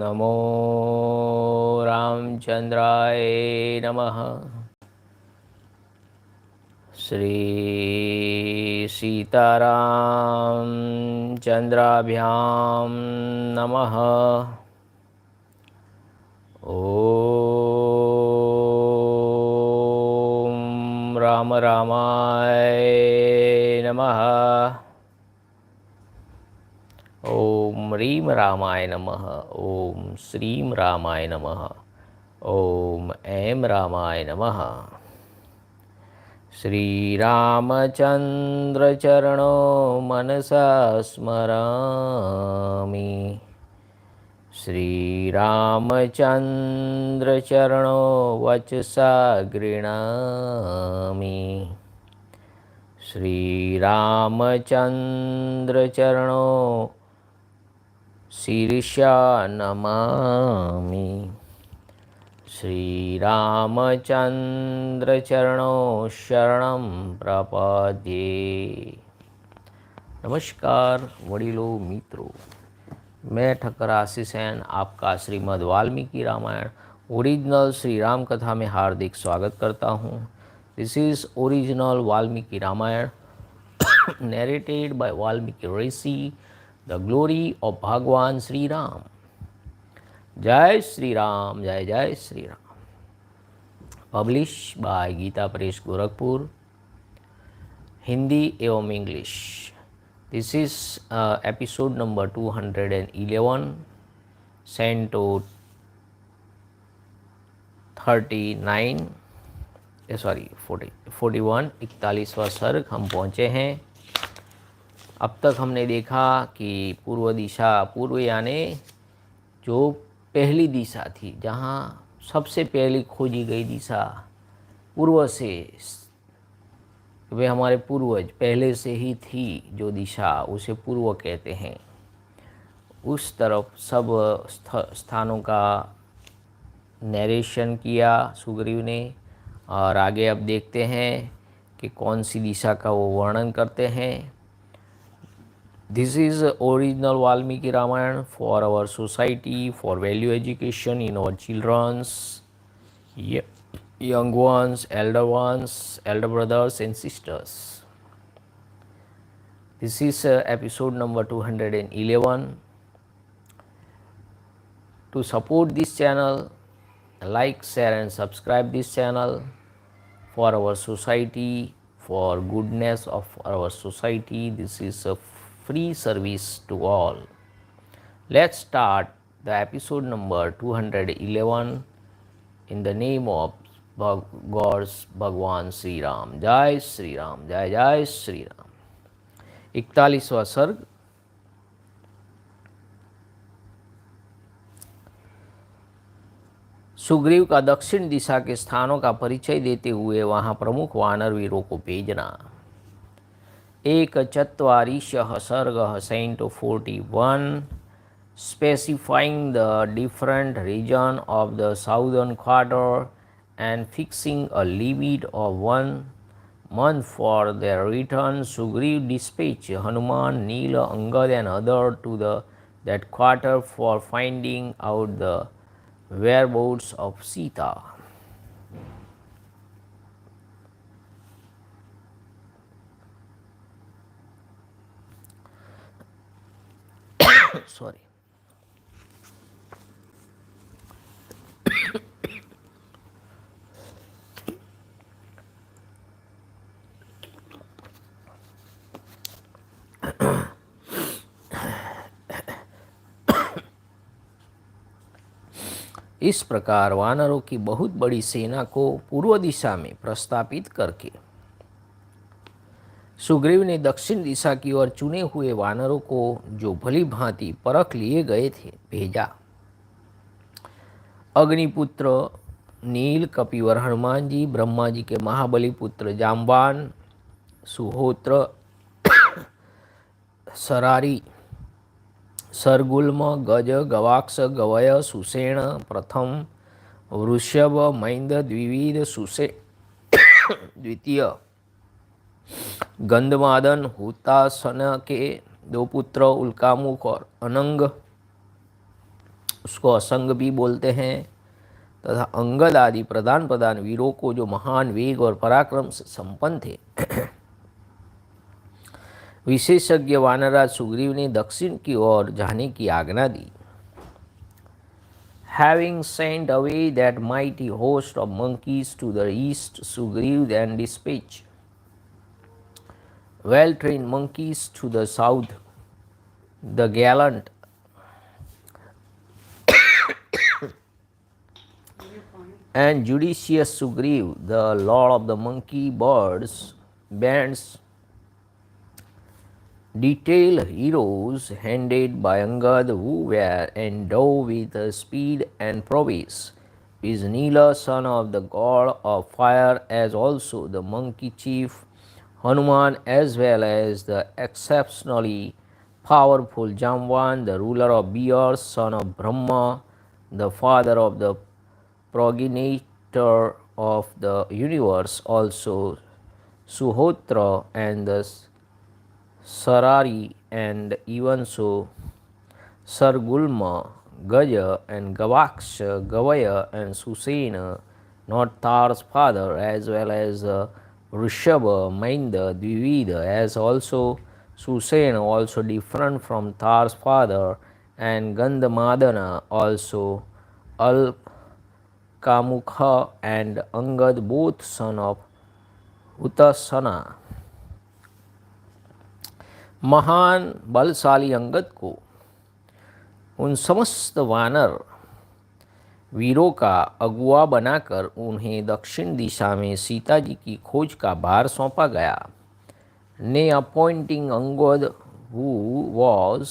नमो रामचंद्राय नमः। श्री सीताराम चंद्राभ्याम नमः। ओम राम रामाय नमः। ओम ह्रीं रामाय नमः। ओम श्रीं रामाय नमः। ओम ऐं रामाय नमः। श्री रामचंद्र चरणो मनसा स्मरामि। श्री रामचंद्र चरणो वचसा गृह्णामि। श्री रामचंद्र चरणो शीर्षा नमामि। श्री रामचंद्र चरणो शरणं प्रपद्ये। नमस्कार वडीलों मित्रों, मैं ठक्कर आशीष आपका श्रीमद वाल्मीकि रामायण ओरिजिनल श्री राम कथा में हार्दिक स्वागत करता हूँ। This is original Valmiki Ramayana narrated by Valmiki rishi, the glory of भगवान श्री राम। जय श्री राम, जय जय श्री राम। पब्लिश बाय गीता प्रेस गोरखपुर, हिंदी एवं English. This is episode number 211, canto 39 sorry 41 41वां सर्ग हम पहुँचे हैं। अब तक हमने देखा कि पूर्व दिशा, पूर्व यानी जो पहली दिशा थी, जहाँ सबसे पहली खोजी गई दिशा पूर्व से, वे हमारे पूर्वज पहले से ही थी जो दिशा, उसे पूर्व कहते हैं। उस तरफ सब स्थानों का नरेशन किया सुग्रीव ने, और आगे अब देखते हैं कि कौन सी दिशा का वो वर्णन करते हैं। This is original Valmiki Ramayana for our society, for value education in our childrens, young ones, elder brothers and sisters. This is episode number 211. To support this channel, like, share and subscribe this channel for our society, for goodness of our society. This is a free service to all. Let's start the episode number 211 in the name of God's भगवान श्री राम। जय श्री राम, जय जय श्री राम। 41वां सर्ग। सुग्रीव का दक्षिण दिशा के स्थानों का परिचय देते हुए वहां प्रमुख वानर वीरों को भेजना। 41 सर्ग CentOS 41 specifying the different region of the southern quarter and fixing a limit of 1 month for their return. Sugriv dispatched Hanuman, Nila, Angad and others to that quarter for finding out the whereabouts of Sita. Sorry. इस प्रकार वानरों की बहुत बड़ी सेना को पूर्व दिशा में प्रस्थापित करके सुग्रीव ने दक्षिण दिशा की ओर चुने हुए वानरों को, जो भली भांति परख लिए गए थे, भेजा। अग्निपुत्र नील, कपिवर हनुमान जी, ब्रह्मा जी के महाबली पुत्र जाम्बान, सुहोत्र, सरारी, सरगुल्म, गज, गवाक्ष, गवय, सुषेण, प्रथम, वृषभ, मैंद, द्विविध, सुषे द्वितीय, गंधमादन, हुतासन के 2 पुत्र उल्कामुख और अनंग, उसको असंग भी बोलते हैं, तथा अंगद आदि प्रधान प्रधान वीरों को जो महान वेग और पराक्रम से संपन्न थे। विशेषज्ञ वानरराज सुग्रीव ने दक्षिण की ओर जाने की आज्ञा दी। Having sent away that mighty host of monkeys to the east, Sugriv then dispatched well-trained monkeys to the south. The gallant and judicious Sugriv, the lord of the monkey birds, bands, detailed heroes handed by Angad, who were endowed with speed and prowess, is Nila, son of the god of fire, as also the monkey chief Hanuman, as well as the exceptionally powerful Jamvan, the ruler of bears, son of Brahma, the father of the progenitor of the universe, also Suhotra and the Sarari, and even so Sargulma, Gaja and Gavaksha, Gavaya and Susena, not Tar's father, as well as Rishabha, Mainda, Dvivida, as also Susena, also different from Tar's father, and Gandhamadana, also Al-Kamukha, and Angad, both son of Utasana. महान बलशाली अंगद को उन समस्त वानर वीरों का अगुआ बनाकर उन्हें दक्षिण दिशा में सीता जी की खोज का भार सौंपा गया। ने appointing Angad, who was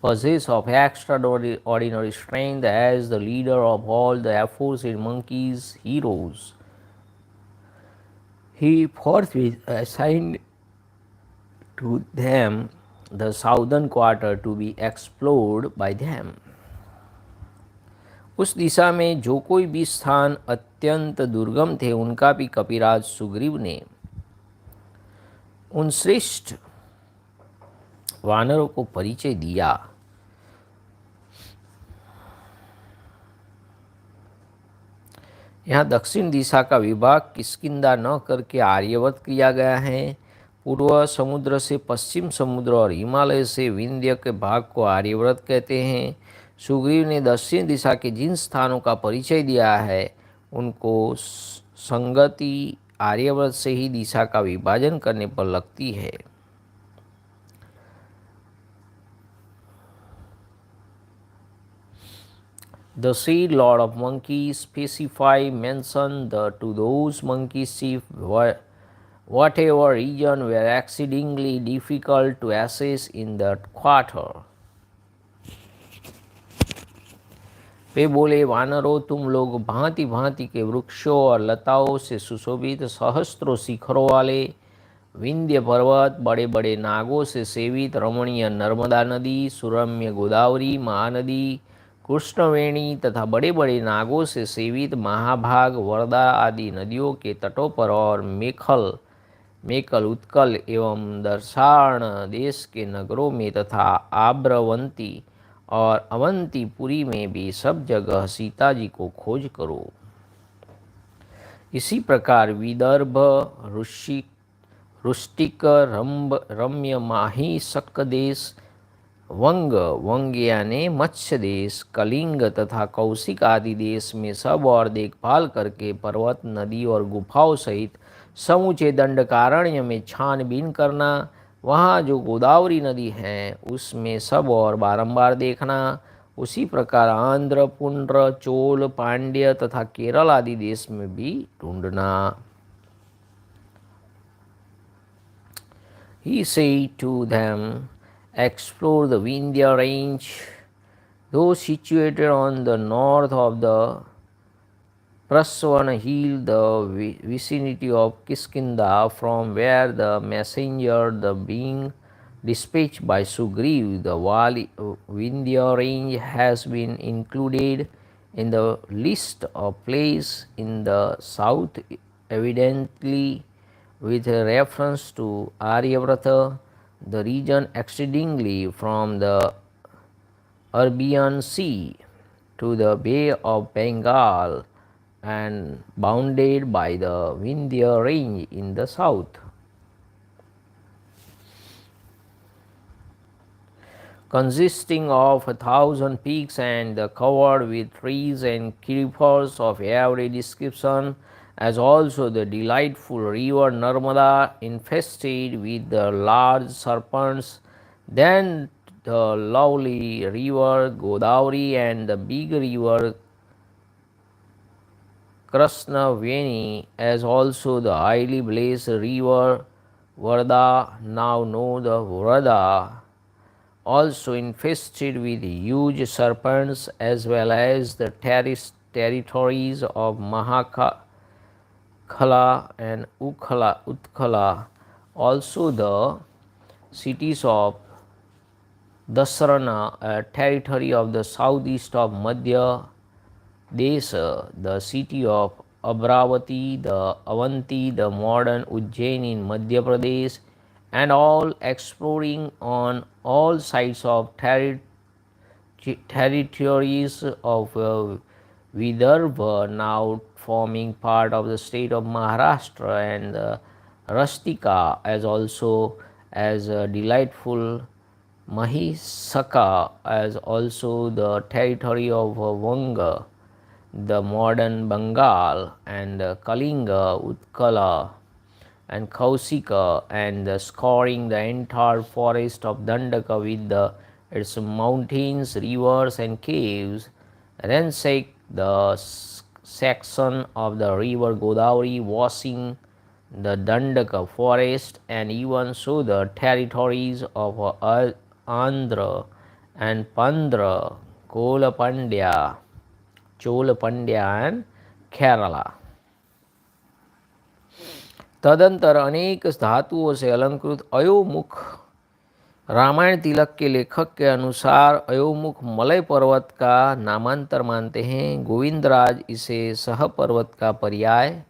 possessed of extraordinary strength as the leader of all the aforesaid monkeys heroes, he forthwith assigned to them the southern quarter to be explored by them. उस दिशा में जो कोई भी स्थान अत्यंत दुर्गम थे, उनका भी कपिराज सुग्रीव ने उन श्रेष्ठ वानरों को परिचय दिया। यहाँ दक्षिण दिशा का विभाग किष्किंधा न करके आर्यवत किया गया है। पूर्व समुद्र से पश्चिम समुद्र और हिमालय से विंध्य के भाग को आर्यव्रत कहते हैं। सुग्रीव ने दक्षिण दिशा के जिन स्थानों का परिचय दिया है, उनको संगति आर्यव्रत से ही दिशा का विभाजन करने पर लगती है। The said Lord of Monkeys specify mention to those monkeys chief whatever region were exceedingly difficult to access in that quarter. वे बोले, वानरों, तुम लोग भांति भांति के वृक्षों और लताओं से सुशोभित सहस्त्रों शिखरों वाले विंध्य पर्वत, बड़े बड़े नागों से सेवित रमणीय नर्मदा नदी, सुरम्य गोदावरी महानदी, कृष्णवेणी तथा बड़े बड़े नागों से सेवित महाभाग, वर्धा आदि नदियों के तटों पर और मेकल उत्कल एवं दर्शाण देश के नगरों में तथा आब्रवंती और अवंतीपुरी में भी सब जगह सीता जी को खोज करो। इसी प्रकार विदर्भ, रुष्टिक, रम्य माही शक देश, वंग यानी मत्स्य देश, कलिंग तथा कौशिक आदि देश में सब और देखभाल करके पर्वत, नदी और गुफाओं सहित समूचे दंडकारण्य में छानबीन करना। वहाँ जो गोदावरी नदी है उसमें सब और बारंबार देखना। उसी प्रकार आंध्र, पुंड्र, चोल, पांड्य तथा केरल आदि देश में भी ढूंढना। He said to them, explore the Vindhya range, though situated on the north of the Praswana hill, the vicinity of Kiskindha, from where the messenger, the being dispatched by Sugriv, the Vindhya range has been included in the list of places in the south, evidently with reference to Aryavrata, the region extendingly from the Arabian Sea to the Bay of Bengal and bounded by the Vindhya Range in the south. Consisting of 1,000 peaks and covered with trees and creepers of every description, as also the delightful river Narmada infested with the large serpents, then the lovely river Godavari and the big river Krishnaveni, as also the highly blessed river Varda, now known the Vrada, also infested with huge serpents, as well as the territories of Mahakala and Utkala, also the cities of Dasarana, a territory of the southeast of Madhya Desha, the city of Abravati, the Avanti, the modern Ujjain in Madhya Pradesh, and all exploring on all sides of territories of Vidarbha, now forming part of the state of Maharashtra, and Rastika, as also as delightful Mahisaka, as also the territory of Vanga, the modern Bengal, and Kalinga, Utkala, and Kausika, and scoring the entire forest of Dandaka with its mountains, rivers, and caves, ransack the section of the river Godavari washing the Dandaka forest, and even so the territories of Andhra and Pandra, Cholapandya, and Kerala. तदंतर अनेक धातुओं से अलंकृत अयोमुख रामायण तिलक के लेखक के अनुसार Ayomukha Malay पर्वत का नामांतर मानते हैं। गोविंदराज इसे सह पर्वत का पर्याय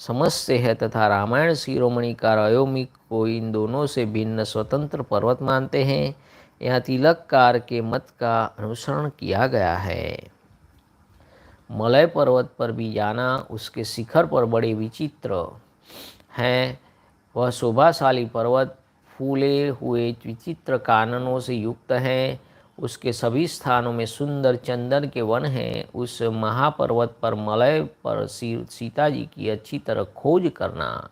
समझते हैं तथा रामायण शिरोमणिकार अयोमुख को इन दोनों से भिन्न स्वतंत्र पर्वत मानते हैं। यहाँ तिलककार के मत का अनुसरण किया गया है। मलय पर्वत पर भी जाना, उसके शिखर पर बड़े विचित्र हैं। वह शोभाशाली पर्वत फूले हुए विचित्र काननों से युक्त हैं। उसके सभी स्थानों में सुंदर चंदन के वन हैं। उस महापर्वत पर मलय पर सीता जी की अच्छी तरह खोज करना।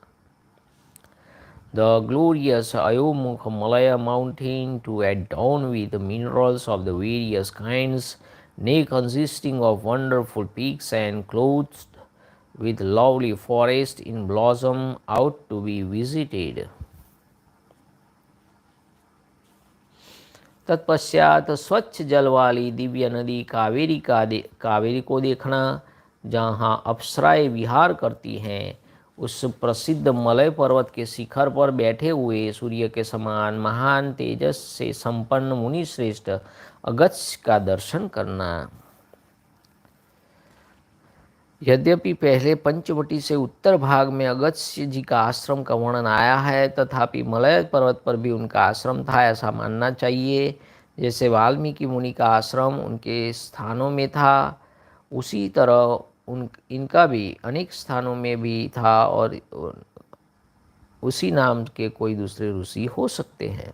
The glorious Ayomukh Malaya mountain to adorn with minerals of the various kinds, nay consisting of wonderful peaks and clothed with lovely forest in blossom, out to be visited. तत्पश्चात स्वच्छ जल वाली दिव्य नदी कावेरी को देखना, जहाँ अप्सराएं विहार करती हैं। उस प्रसिद्ध मलय पर्वत के शिखर पर बैठे हुए सूर्य के समान महान तेजस से संपन्न मुनि श्रेष्ठ अगस्त्य का दर्शन करना। यद्यपि पहले पंचवटी से उत्तर भाग में अगस्त्य जी का आश्रम का वर्णन आया है, तथापि मलय पर्वत पर भी उनका आश्रम था, ऐसा मानना चाहिए। जैसे वाल्मीकि मुनि का आश्रम उनके स्थानों में था, उसी तरह इनका भी अनेक स्थानों में भी था और उसी नाम के कोई दूसरे ऋषि हो सकते हैं।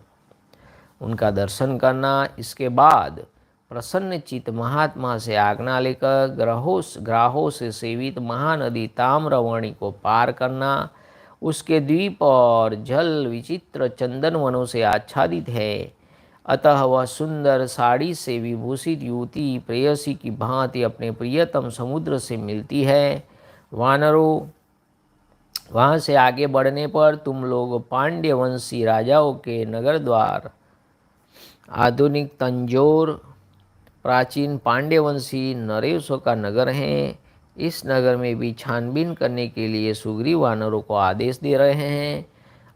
उनका दर्शन करना, इसके बाद प्रसन्न चित्त महात्मा से आज्ञा लेकर ग्राहों से सेवित महानदी ताम्रवर्णी को पार करना। उसके द्वीप और जल विचित्र चंदन वनों से आच्छादित है, अतः वह सुंदर साड़ी से विभूषित युवती प्रेयसी की भांति अपने प्रियतम समुद्र से मिलती है। वानरों, वहाँ से आगे बढ़ने पर तुम लोग पांड्यवंशी राजाओं के नगर द्वार, आधुनिक तंजौर प्राचीन पांड्यवंशी नरेशों का नगर है, इस नगर में भी छानबीन करने के लिए सुग्रीव वानरों को आदेश दे रहे हैं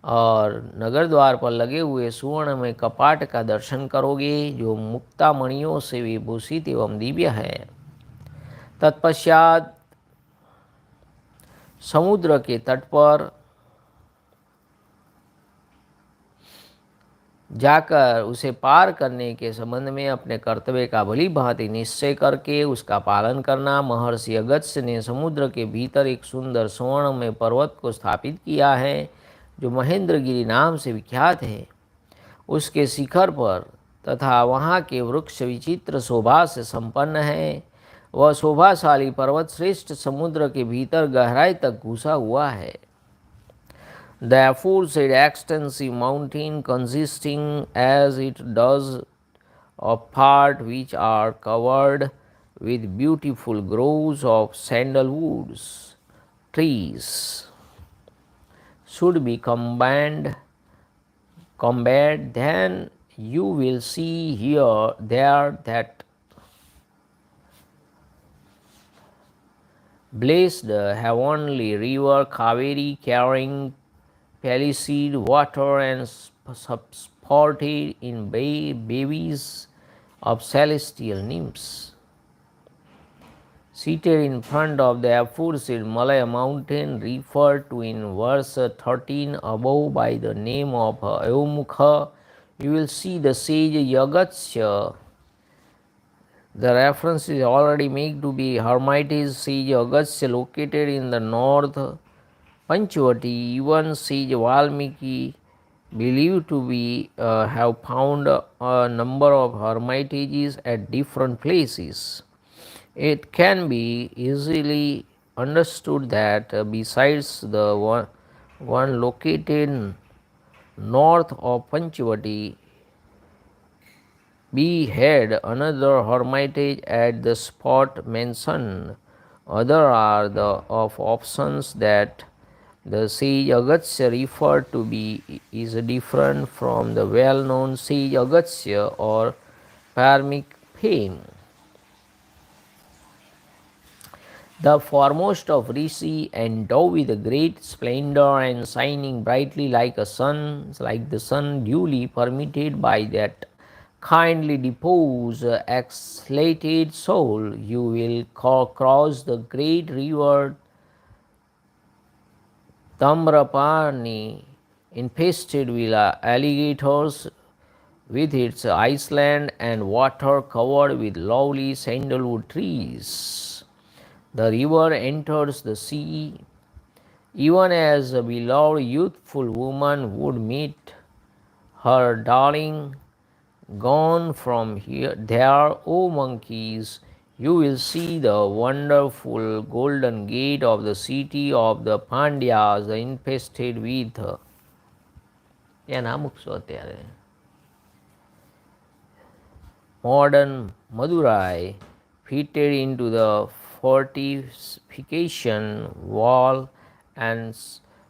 और नगर द्वार पर लगे हुए सुवर्ण में कपाट का दर्शन करोगे, जो मुक्तामणियों से विभूषित एवं दिव्य है। तत्पश्चात समुद्र के तट पर जाकर उसे पार करने के संबंध में अपने कर्तव्य का भली भांति निश्चय करके उसका पालन करना। महर्षि अगस्त्य ने समुद्र के भीतर एक सुंदर स्वर्ण में पर्वत को स्थापित किया है जो महेंद्रगिरी नाम से विख्यात है। उसके शिखर पर तथा वहाँ के वृक्ष विचित्र शोभा से संपन्न है। वह शोभाशाली पर्वत श्रेष्ठ समुद्र के भीतर गहराई तक घुसा हुआ है। The aforesaid extensive mountain, consisting as it does of parts which are covered with beautiful groves of sandalwood trees, should be combined, then you will see here there that blessed heavenly river Kaveri, carrying pellucid water and sported in babies of celestial nymphs. Seated in front of the aforesaid Malaya mountain, referred to in verse 13 above by the name of Ayomukha, you will see the sage Yagatsya. The reference is already made to be Hermitage sage Agastya, located in the north Panchavati. Even sage Valmiki, believed to be have found a number of hermitages at different places. It can be easily understood that besides the one located north of Panchavati, we had another hermitage at the spot mentioned. Other are the of options that the sage Agastya referred to be is different from the well-known sage Agastya or Parmic fame. The foremost of Rishi, endowed with great splendor and shining brightly like the sun, duly permitted by that kindly deposed exhalated soul, you will cross the great river Tamrapani, infested with alligators, with its island and water covered with lovely sandalwood trees. The river enters the sea, even as a beloved youthful woman would meet her darling. Gone from there, O monkeys, you will see the wonderful golden gate of the city of the Pandyas, infested with. ત્યાં મૂકશો અત્યારે modern Madurai, fitted into the fortification wall and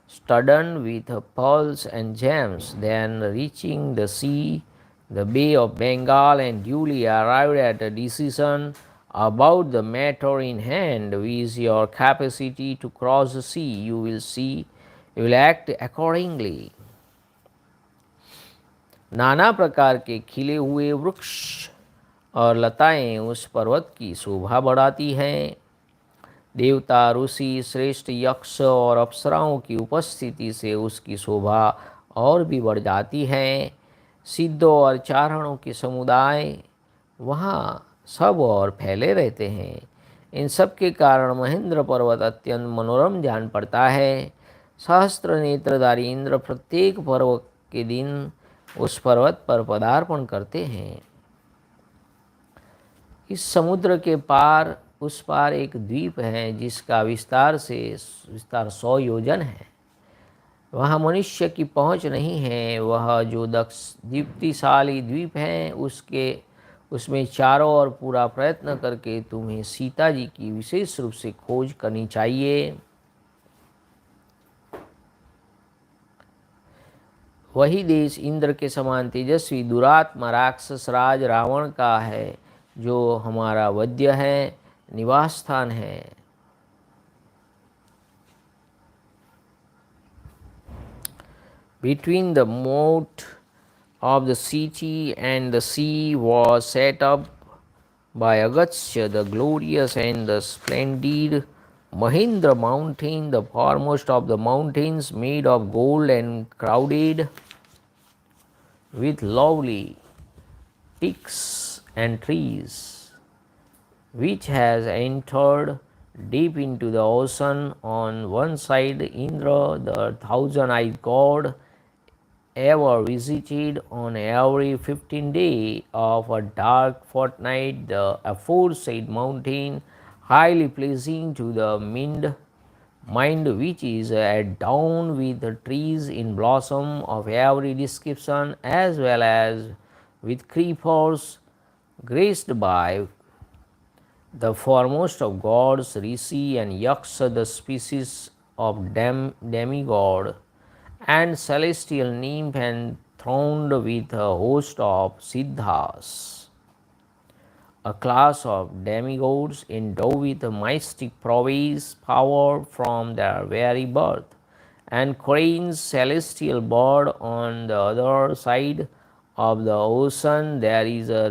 studded with pearls and gems. Then, reaching the sea, the Bay of Bengal, and duly arrived at a decision about the matter in hand, with your capacity to cross the sea, you will act accordingly. नाना प्रकार के खिले हुए वृक्ष और लताएं उस पर्वत की शोभा बढ़ाती हैं। देवता, ऋषि, श्रेष्ठ यक्ष और अप्सराओं की उपस्थिति से उसकी शोभा और भी बढ़ जाती है। सिद्धों और चारणों के समुदाय वहाँ सब और फैले रहते हैं। इन सब के कारण महेंद्र पर्वत अत्यंत मनोरम जान पड़ता है। सहस्त्र नेत्रधारी इंद्र प्रत्येक पर्व के दिन उस पर्वत पर पदार्पण करते हैं। इस समुद्र के पार उस पार एक द्वीप है जिसका विस्तार 100 योजन है। वहाँ मनुष्य की पहुँच नहीं है। वह जो दीप्तिशाली द्वीप है उसमें चारों ओर पूरा प्रयत्न करके तुम्हें सीता जी की विशेष रूप से खोज करनी चाहिए। वही देश इंद्र के समान तेजस्वी दुरात्मा राक्षस राज रावण का है, जो हमारा वध्य है, निवास स्थान है। Between the moat of the city and the sea was set up by Agastya the glorious and the splendid Mahendra mountain, the foremost of the mountains, made of gold and crowded with lovely peaks and trees, which has entered deep into the ocean. On one side, Indra, the thousand-eyed god, ever visited on every 15th day of a dark fortnight the aforesaid mountain, highly pleasing to the mind, which is adorned with the trees in blossom of every description, as well as with creepers, graced by the foremost of gods, Rishi and Yaksha, the species of demigod, and celestial nymph, and throned with a host of Siddhas, a class of demigods endowed with mystic prowess, power from their very birth, and cranes, celestial bird. On the other side of the ocean, there is a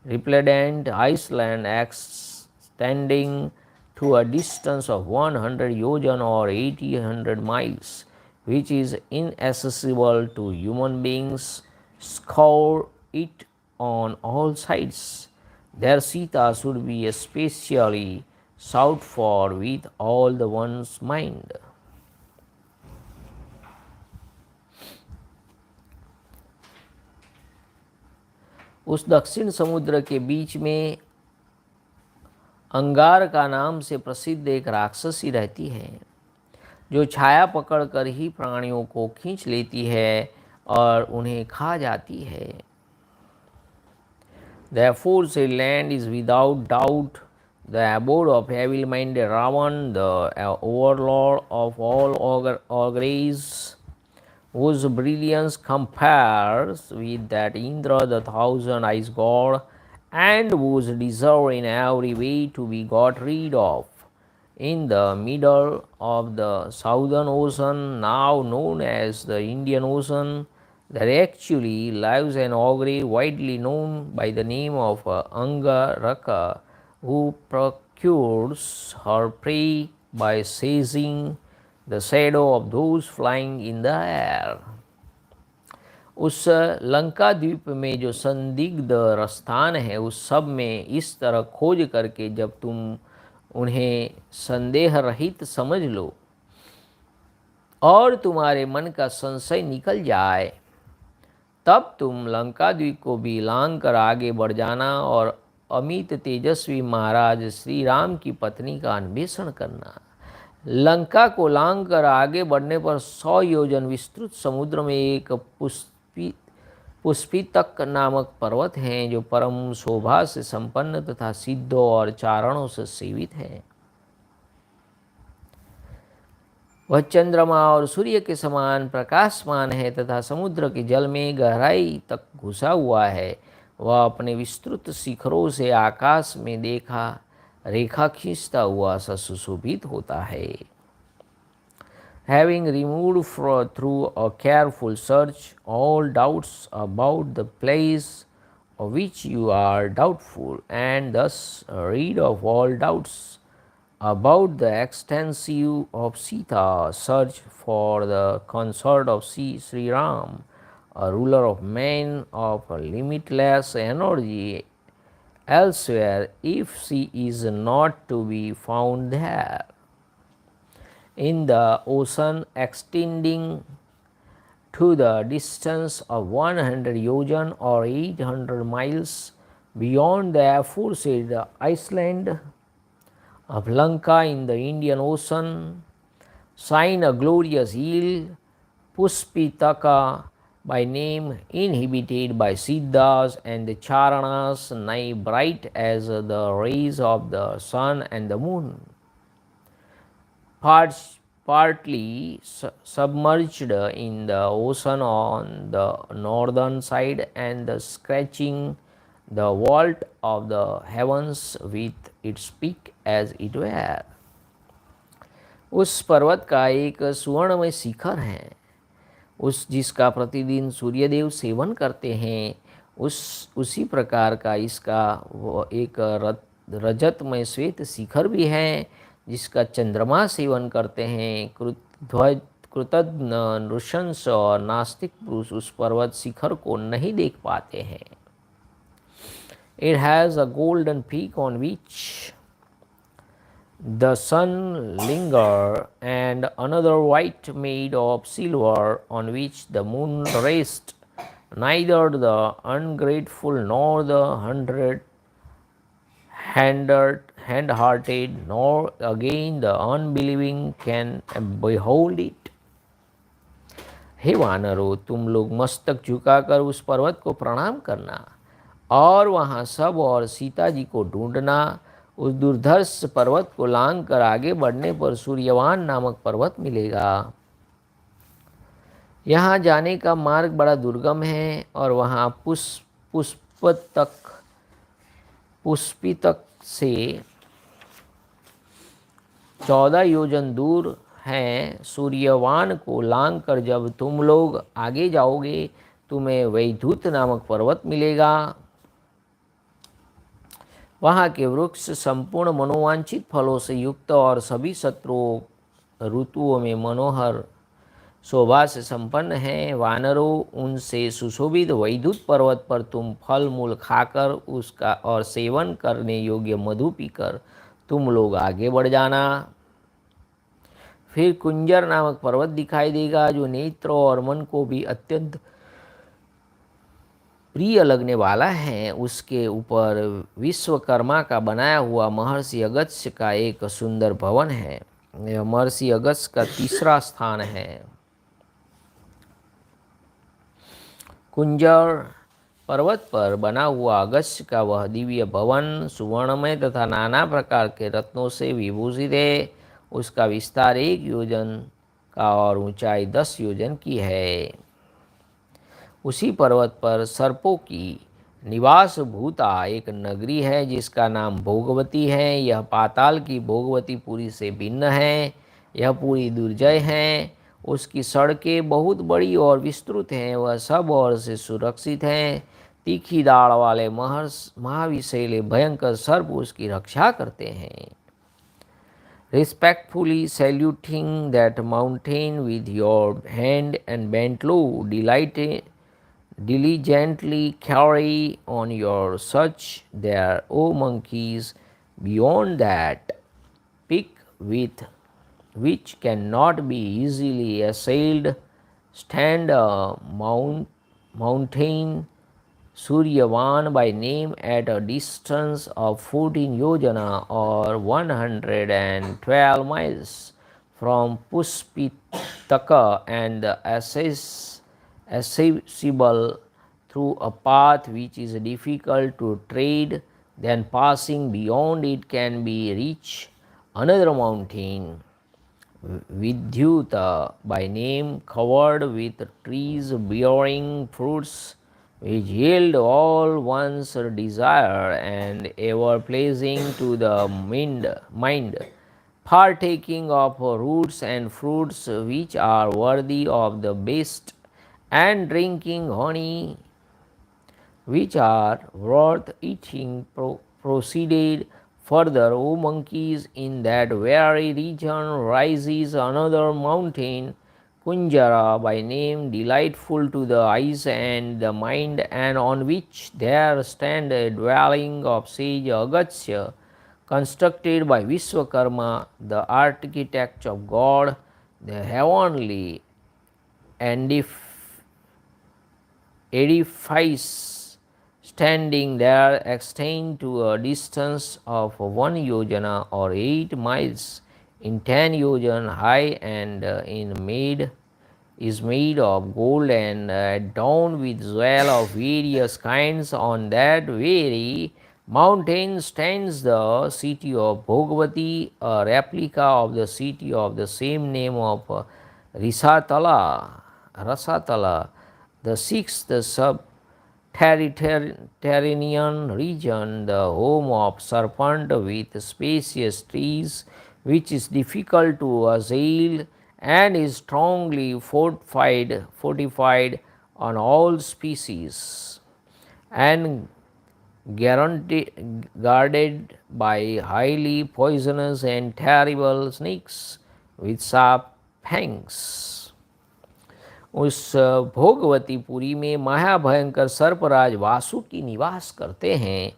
resplendent island extending to a distance of 100 yojan or 800 miles, which is inaccessible to human beings. Scour it on all sides. There Sita should be especially sought for with all the one's mind. उस दक्षिण समुद्र के बीच में अंगार का नाम से प्रसिद्ध एक राक्षसी रहती है, जो छाया पकड़कर ही प्राणियों को खींच लेती है और उन्हें खा जाती है. Therefore, the land is without doubt the abode of evil-minded Ravan, the overlord of all ogres, whose brilliance compares with that Indra, the thousand-eyed god, and whose deserve in every way to be got rid of. In the middle of the Southern Ocean, now known as the Indian Ocean, there actually lives an ogre widely known by the name of Angaraka, who procures her prey by seizing the shadow of those flying in the air. उस लंका द्वीप में जो संदिग्ध स्थान है, उस सब में इस तरह खोज करके जब तुम उन्हें संदेह रहित समझ लो और तुम्हारे मन का संशय निकल जाए, तब तुम लंका द्वीप को भी लांग कर आगे बढ़ जाना और अमित तेजस्वी महाराज श्री राम की पत्नी का अन्वेषण करना. लंका को लांग कर आगे बढ़ने पर 100 योजन विस्तृत समुद्र में एक पुष्पितक नामक पर्वत हैं, जो परम शोभा से संपन्न तथा सिद्धों और चारणों से सेवित है. वह चंद्रमा और सूर्य के समान प्रकाशमान है तथा समुद्र के जल में गहराई तक घुसा हुआ है. वह अपने विस्तृत शिखरों से आकाश में रेखा खींचता हुआ सुशोभित होता है. Having removed through a careful search all doubts about the place of which you are doubtful, and thus rid of all doubts about the extensive of Sita, search for the consort of Shri Ram, a ruler of men of limitless energy, elsewhere, if she is not to be found there. In the ocean extending to the distance of 100 yojan or 800 miles beyond the aforesaid island of Lanka in the Indian Ocean, shine a glorious hill, Puspitaka by name, inhabited by Siddhas and the Charanas, nigh bright as the rays of the sun and the moon. Partly submerged in the ocean on the northern side, and scratching the vault of the heavens with its peak as it were. उस पर्वत का एक सुवर्णमय शिखर है, जिसका प्रतिदिन Suryadev seven करते हैं, उसी प्रकार का इसका एक रजतमय श्वेत शिखर भी है, जिसका चंद्रमा सेवन करते हैं. कृतज्ञ नृशंस और नास्तिक पुरुष उस पर्वत शिखर को नहीं देख पाते हैं। It has a golden peak on which the sun linger, and another white made of silver on which the moon rests. Neither the ungrateful nor the hand-hearted nor again the unbelieving can behold it. हे वानरों, तुम लोग मस्तक झुकाकर उस पर्वत को प्रणाम करना और वहाँ सब और सीता जी को ढूंढना। उस दुर्धर्ष पर्वत को लांघ कर आगे बढ़ने पर सूर्यवान नामक पर्वत मिलेगा। यहाँ जाने का मार्ग बड़ा दुर्गम है और वहाँ पुष्पितक से 14 योजन दूर हैं। सूर्यवान को लांघ कर जब तुम लोग आगे जाओगे, तुम्हें वैधूत नामक पर्वत मिलेगा। वहाँ के वृक्ष संपूर्ण मनोवांछित फलों से युक्त और सभी ऋतुओं में मनोहर शोभा से संपन्न हैं। वानरों, उनसे सुशोभित वैधूत पर्वत पर तुम फल मूल खाकर उसका और सेवन करने योग्य मधु पीकर तुम लोग आगे बढ़ जाना। फिर कुंजर नामक पर्वत दिखाई देगा, जो नेत्रों और मन को भी अत्यंत प्रिय लगने वाला है। उसके ऊपर विश्वकर्मा का बनाया हुआ महर्षि अगस्त्य का एक सुंदर भवन है। यह महर्षि अगस्त्य का तीसरा स्थान है। कुंजर पर्वत पर बना हुआ अगस्त्य का वह दिव्य भवन सुवर्णमय तथा नाना प्रकार के रत्नों से विभूषित है। उसका विस्तार 1 योजन का और ऊंचाई 10 योजन की है। उसी पर्वत पर सर्पों की निवास भूता एक नगरी है, जिसका नाम भोगवती है। यह पाताल की भोगवती पुरी से भिन्न है। यह पूरी दुर्जय है। उसकी सड़कें बहुत बड़ी और विस्तृत हैं। वह सब ओर से सुरक्षित हैं। तीखी दाढ़ वाले महाविषैले भयंकर सर्प उसकी रक्षा करते हैं। Respectfully saluting that mountain with your hand and bent low, diligently carry on your search there, O monkeys. Beyond that peak which cannot be easily assailed, stand a mountain Suryavan by name at a distance of 14 yojana or 112 miles from Puspitaka and accessible through a path which is difficult to tread. Then passing beyond it can be reached another mountain, Vidyuta by name, covered with trees bearing fruits which yield all one's desire and ever pleasing to the mind, partaking of roots and fruits which are worthy of the best, and drinking honey which are worth eating. Proceeded further, O monkeys, in that very region rises another mountain, Kunjara by name, delightful to the eyes and the mind, and on which there stand a dwelling of sage Agastya, constructed by Vishwakarma, the architect of God. The heavenly edifice standing there extend to a distance of 1 yojana or 8 miles in 10 yojan high, and is made of gold and adorned with jewel of various kinds. On that very mountain stands the city of Bhogavati, a replica of the city of the same name of Rasatala. The 6th subterranean region, the home of serpent with spacious trees, which is difficult to assail and is strongly fortified on all species, and guarded by highly poisonous and terrible snakes with sharp fangs. उस भोगवतीपुरी में महाभयंकर सर्पराज वासुकी निवास करते हैं।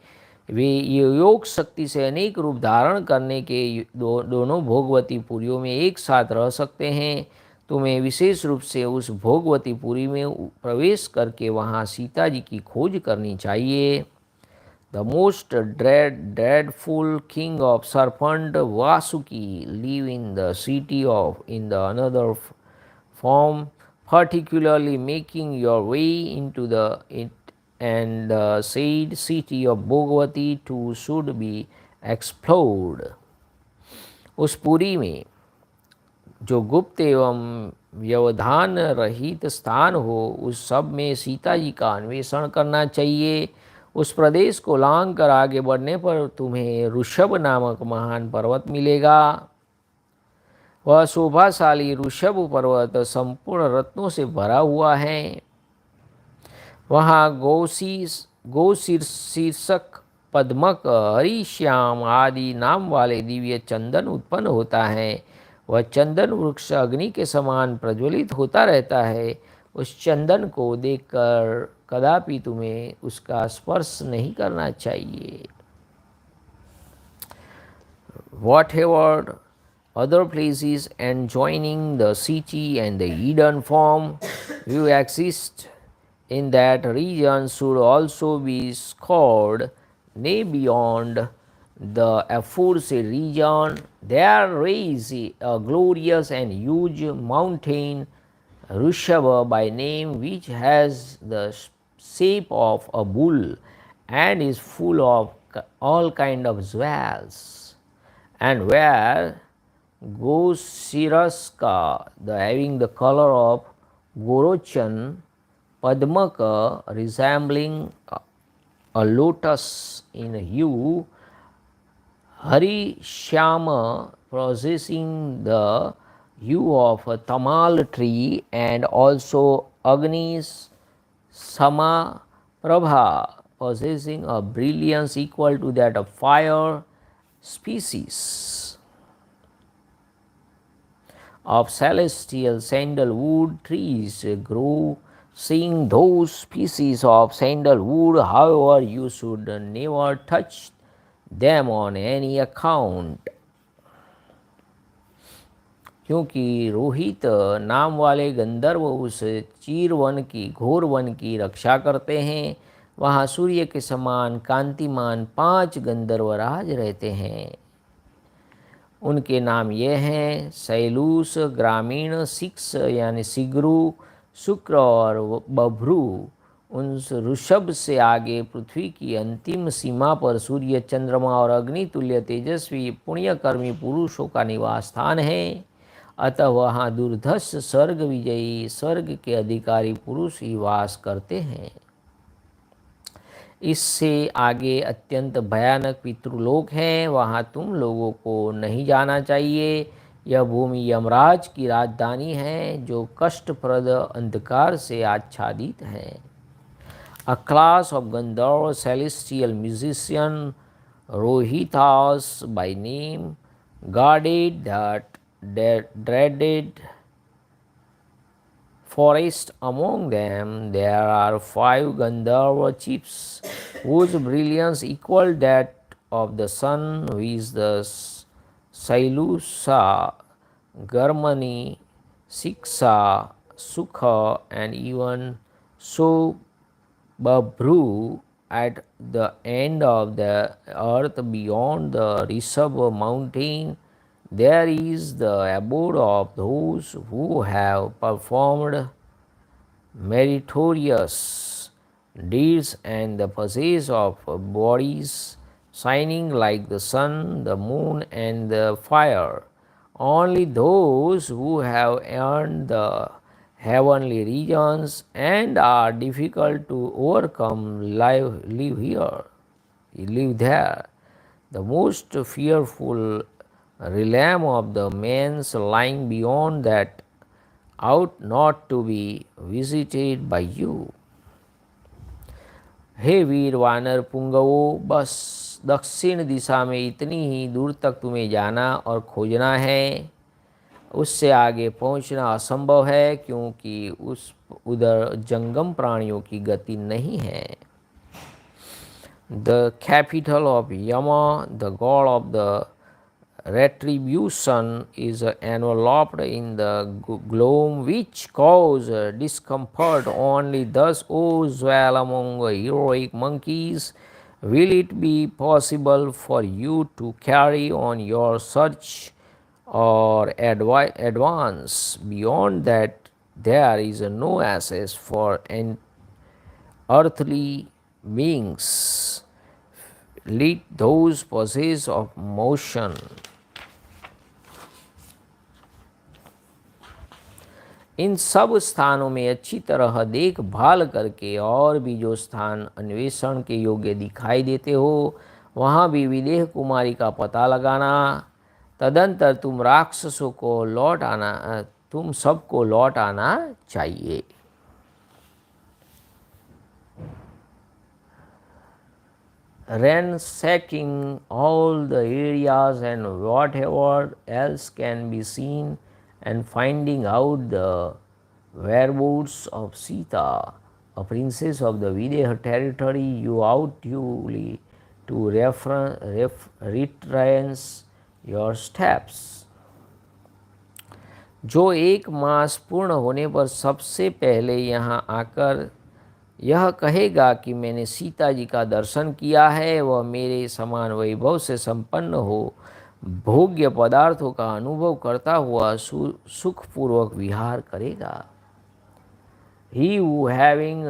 वे योग शक्ति से अनेक रूप धारण करने के दोनों भोगवतीपुरियों में एक साथ रह सकते हैं। तुम्हें विशेष रूप से उस भोगवतीपुरी में प्रवेश करके वहाँ सीता जी की खोज करनी चाहिए। The most dreadful king of serpent Vasuki live in the city of in the another form, particularly making your way into the it and the said city of Bhogavati too should be explored. उस पुरी में जो गुप्त एवं व्यवधान रहित स्थान हो, उस सब में सीता जी का अन्वेषण करना चाहिए। उस प्रदेश को लांघ कर आगे बढ़ने पर तुम्हें ऋषभ नामक महान पर्वत मिलेगा। वह शोभाशाली ऋषभ पर्वत संपूर्ण रत्नों से भरा हुआ है। वहाँ गौशीर्षक, पद्मक, हरिश्याम आदि नाम वाले दिव्य चंदन उत्पन्न होता है। वह चंदन वृक्ष अग्नि के समान प्रज्वलित होता रहता है। उस चंदन को देखकर कदापि तुम्हें उसका स्पर्श नहीं करना चाहिए। Whatever other places adjoining the city and the Eden form you exist in that region should also be scoured. Nay, beyond the aforesaid region there is a glorious and huge mountain, Rishabha by name, which has the shape of a bull and is full of all kind of jewels, and where Gosiraska, the having the color of Gorochan, Padmaka, resembling a lotus in hue, Harishyama, possessing the hue of a tamal tree, and also Agni's Sama Prabha, possessing a brilliance equal to that of fire, species of celestial sandalwood trees grow. Seeing those species of sandalwood, however, you should never touch them on any account, क्योंकि रोहित नाम वाले गंधर्व उस चीर one की, घोर one की रक्षा करते हैं। वहाँ सूर्य के समान कांतिमान 5 गंधर्वराज रहते हैं। उनके नाम ये हैं शैलूष, ग्रामीण, सिक्स यानी सिगरू, शुक्र और बभ्रू। उन ऋषभ से आगे पृथ्वी की अंतिम सीमा पर सूर्य, चंद्रमा और अग्नि तुल्य तेजस्वी पुण्यकर्मी पुरुषों का निवास स्थान है। अतः वहाँ दुर्धर्ष स्वर्ग विजयी, स्वर्ग के अधिकारी पुरुष ही वास करते हैं। इससे आगे अत्यंत भयानक पितृलोक हैं, वहाँ तुम लोगों को नहीं जाना चाहिए। यह भूमि यमराज की राजधानी है, जो कष्टप्रद अंधकार से आच्छादित है। A class of Gandharva celestial musician, Rohitas by name, guarded that dreaded forest. Among them there are 5 Gandharva chiefs, whose brilliance equal that of the sun, who is the Sailusa, Garmani, Siksha, Sukha, and even so Babhru. At the end of the earth beyond the Rishabha mountain there is the abode of those who have performed meritorious deeds and the possess of bodies shining like the sun, the moon, and the fire. Only those who have earned the heavenly regions and are difficult to overcome live there. The most fearful realm of the men's lying beyond that ought not to be visited by you. हे वीर वानर पुंगवो, बस दक्षिण दिशा में इतनी ही दूर तक तुम्हें जाना और खोजना है। उससे आगे पहुंचना असंभव है, क्योंकि उधर जंगम प्राणियों की गति नहीं है। The capital of Yama, the god of the retribution, is enveloped in the gloom which causes discomfort. Only thus, O dwell among heroic monkeys, will it be possible for you to carry on your search or advance. Beyond that, there is no access for earthly beings, let those possessed of motion. इन सब स्थानों में अच्छी तरह देखभाल करके और भी जो स्थान अन्वेषण के योग्य दिखाई देते हो, वहाँ भी विदेह कुमारी का पता लगाना। तदंतर तुम सबको लौट आना चाहिए। Ransacking all the areas and whatever else can be seen, and finding out the whereabouts of Sita, a princess of the Videha territory, you outly to retrace your steps. जो 1 मास पूर्ण होने पर सबसे पहले यहाँ आकर यह कहेगा कि मैंने सीता जी का दर्शन किया है, वह मेरे समान वैभव से संपन्न हो, भोग्य पदार्थों का अनुभव करता हुआ सुखपूर्वक विहार करेगा। He who having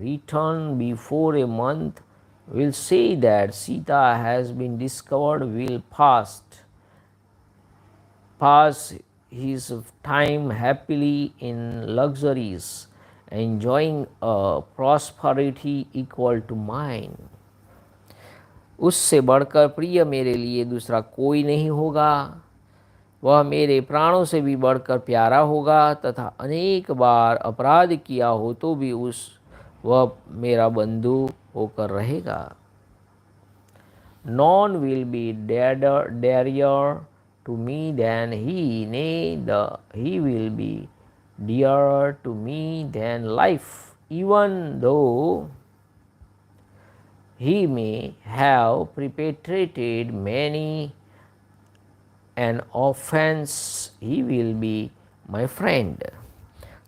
returned before a month will say that Sita has been discovered, will pass his time happily in luxuries, enjoying a prosperity equal to mine. उससे बढ़कर प्रिय मेरे लिए दूसरा कोई नहीं होगा, वह मेरे प्राणों से भी बढ़कर प्यारा होगा, तथा अनेक बार अपराध किया हो तो भी वह मेरा बंधु होकर रहेगा। None will be dearer to me than he, nay, he will be dearer to me than life, even though he may have perpetrated many an offense, he will be my friend.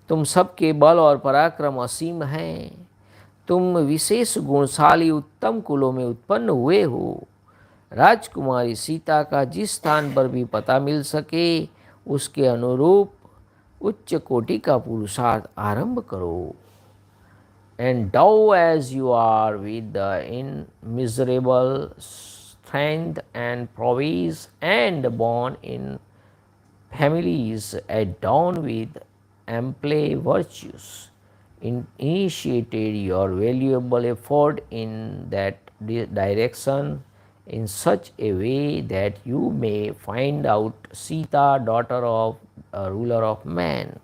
तुम सबके बल और पराक्रम असीम हैं, तुम विशेष गुणशाली उत्तम कुलों में उत्पन्न हुए हो। राजकुमारी सीता का जिस स्थान पर भी पता मिल सके, उसके अनुरूप उच्च कोटि का पुरुषार्थ आरंभ करो। Endow as you are with the immeasurable strength and prowess, and born in families adorned with ample virtues, initiated your valuable effort in that direction in such a way that you may find out Sita, daughter of a ruler of man.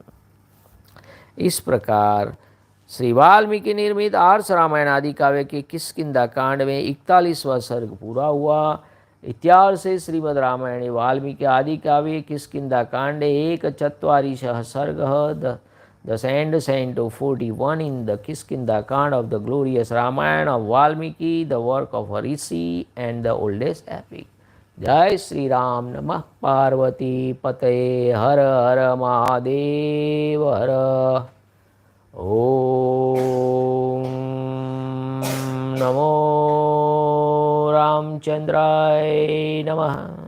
इस प्रकार श्री वाल्मीकि निर्मित आर्ष रामायण आदि काव्य के किष्किंधा कांड में 41वां सर्ग पूरा हुआ। इत्यार्षे श्रीमद् रामायणे वाल्मीकि आदि काव्ये किष्किंधा कांडे 1/4 सर्गः thus ends Canto 41 in the Kiskindha Kand of the glorious Ramayana of Valmiki, the work of a rishi and the oldest epic. Jai Shri Ram, Namah Parvati Pataye, Har Har Mahadev Har. Om Namo Ramchandraya Namah.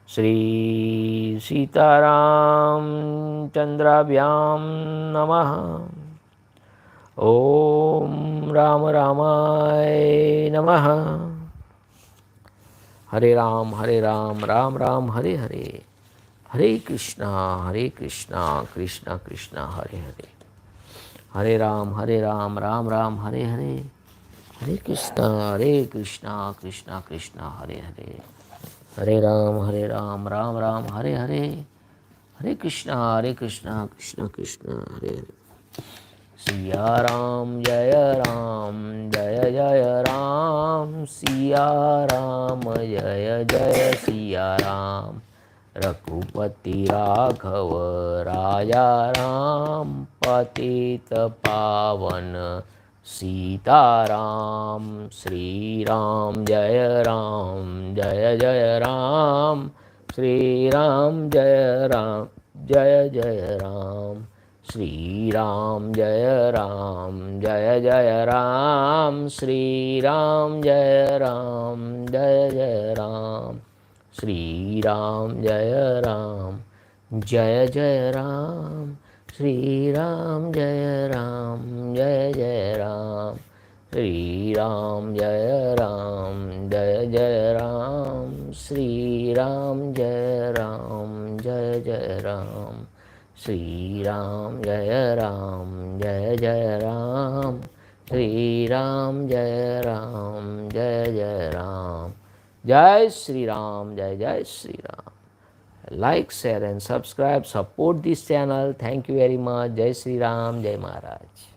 Shri Sitaram चंद्राभ्याम नमः। ओम राम रामाय नमः। हरे राम राम राम हरे हरे, हरे कृष्णा कृष्णा कृष्णा हरे हरे, हरे राम राम राम हरे हरे, हरे कृष्णा कृष्णा कृष्णा हरे हरे, हरे राम राम राम हरे हरे, हरे कृष्णा कृष्णा कृष्णा हरे हरे। सिया राम जय जय राम, सिया राम जय जय सिया राम, रघुपति राघव राजा राम पतित पावन सीताराम। श्री राम जय जय राम। श्री राम जय जय राम। श्री राम जय जय राम। श्री राम जय जय राम। श्री राम जय जय राम। श्री राम जय जय राम। श्री राम जय जय राम। श्री राम जय जय राम। श्री राम जय जय राम। श्री राम जय जय राम। जय श्री राम, जय Shri Ram. Like, share and subscribe, support this channel. Thank you very much. जय श्री राम, जय महाराज।